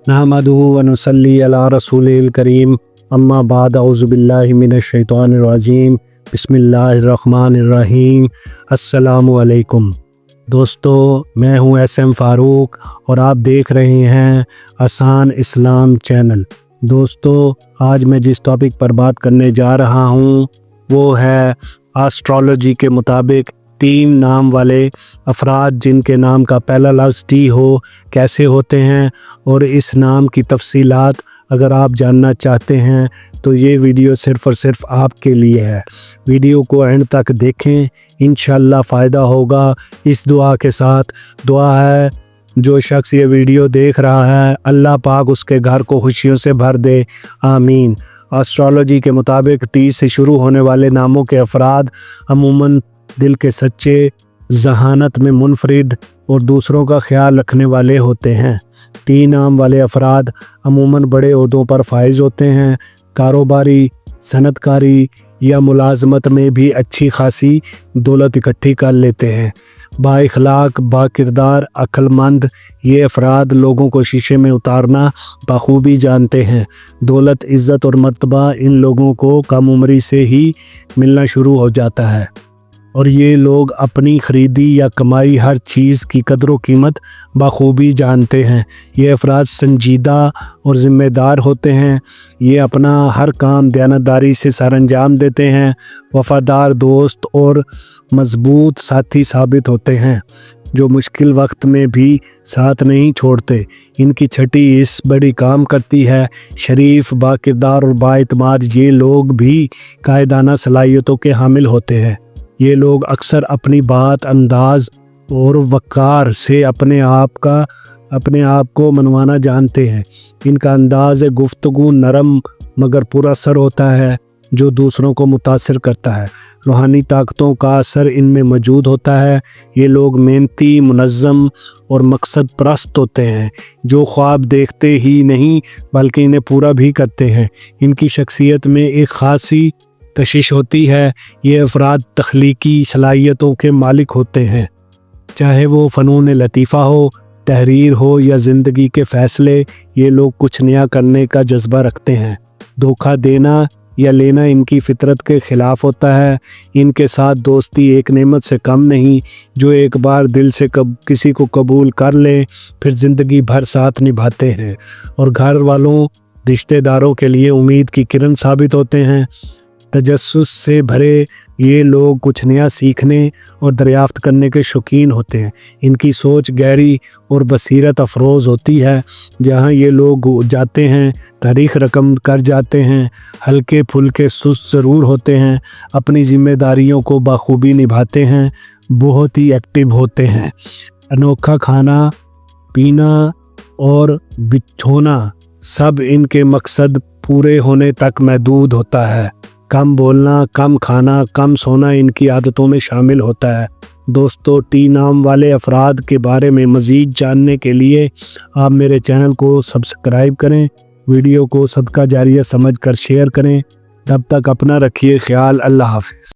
नहमदुहु व नुसल्ली अला रसूलिल करीम अम्मा बाद औज़ु बिल्लाहि मिनश शैतानिर रजीम बिस्मिल्लाहिर रहमानिर रहीम। अस्सलामु अलैकुम दोस्तों, मैं हूं SM फ़ारूक और आप देख रहे हैं आसान इस्लाम चैनल। दोस्तों, आज मैं जिस टॉपिक पर बात करने जा रहा हूं वो है एस्ट्रोलॉजी के मुताबिक 3 नाम वाले अफराद जिनके नाम का पहला लफ्ज़ टी हो कैसे होते हैं, और इस नाम की तफसीलात अगर आप जानना चाहते हैं तो ये वीडियो सिर्फ़ और सिर्फ आपके लिए है। वीडियो को एंड तक देखें, इंशाअल्लाह फ़ायदा होगा। इस दुआ के साथ, दुआ है जो शख्स ये वीडियो देख रहा है अल्लाह पाक उसके घर को खुशियों से भर दे, आमीन। एस्ट्रोलॉजी के मुताबिक टी से शुरू होने वाले नामों के अफराद अमूमन दिल के सच्चे, ज़हानत में मुनफरिद और दूसरों का ख्याल रखने वाले होते हैं। टी नाम वाले अफराद अमूमन बड़े ओहदों पर फाइज होते हैं। कारोबारी, सनतकारी या मुलाजमत में भी अच्छी खासी दौलत इकट्ठी कर लेते हैं। बाइखलाक, बाकिरदार, अक्लमंद ये अफराद लोगों को शीशे में उतारना बखूबी जानते हैं। दौलत, इज़्ज़त और मर्तबा इन लोगों को कम उम्री से ही मिलना शुरू हो जाता है और ये लोग अपनी ख़रीदी या कमाई हर चीज़ की कदर व कीमत बखूबी जानते हैं। ये अफराद संजीदा और ज़िम्मेदार होते हैं। ये अपना हर काम दयानतदारी से सर अंजाम देते हैं। वफ़ादार दोस्त और मज़बूत साथी साबित होते हैं जो मुश्किल वक्त में भी साथ नहीं छोड़ते। इनकी छठी इस बड़ी काम करती है। शरीफ, बाकिरदार और बाएतमाद ये लोग भी कायदाना सलाहियतों के हामिल होते हैं। ये लोग अक्सर अपनी बात, अंदाज और वक़ार से अपने आप को मनवाना जानते हैं। इनका अंदाज़ गुफ्तगू नरम मगर पूरा असर होता है जो दूसरों को मुतासिर करता है। रूहानी ताकतों का असर इनमें मौजूद होता है। ये लोग मेहनती, मुनज़्ज़म और मकसद परस्त होते हैं जो ख्वाब देखते ही नहीं बल्कि इन्हें पूरा भी करते हैं। इनकी शख्सियत में एक ख़ासी कशिश होती है। ये अफराद तख्लीकी सलाहियतों के मालिक होते हैं, चाहे वो फ़नून लतीफ़ा हो, तहरीर हो या ज़िंदगी के फ़ैसले। ये लोग कुछ नया करने का जज्बा रखते हैं। धोखा देना या लेना इनकी फ़ितरत के ख़िलाफ़ होता है। इनके साथ दोस्ती एक नेमत से कम नहीं। जो एक बार दिल से किसी को कबूल कर ले फिर ज़िंदगी भर साथ निभाते हैं और घर वालों, रिश्तेदारों के लिए उम्मीद की किरण साबित होते हैं। तजस्सुस से भरे ये लोग कुछ नया सीखने और दरियाफ्त करने के शौकीन होते हैं। इनकी सोच गहरी और बसीरत अफरोज़ होती है। जहाँ ये लोग जाते हैं तारीख़ रकम कर जाते हैं। हल्के फुल्के सुस्त ज़रूर होते हैं। अपनी ज़िम्मेदारियों को बखूबी निभाते हैं। बहुत ही एक्टिव होते हैं। अनोखा खाना पीना और बिछोना सब इनके मकसद पूरे होने तक महदूद होता है। कम बोलना, कम खाना, कम सोना इनकी आदतों में शामिल होता है। दोस्तों, टी नाम वाले अफराद के बारे में मज़ीद जानने के लिए आप मेरे चैनल को सब्सक्राइब करें। वीडियो को सदका जारिया समझकर शेयर करें। तब तक अपना रखिए ख्याल। अल्लाह हाफ़िज़।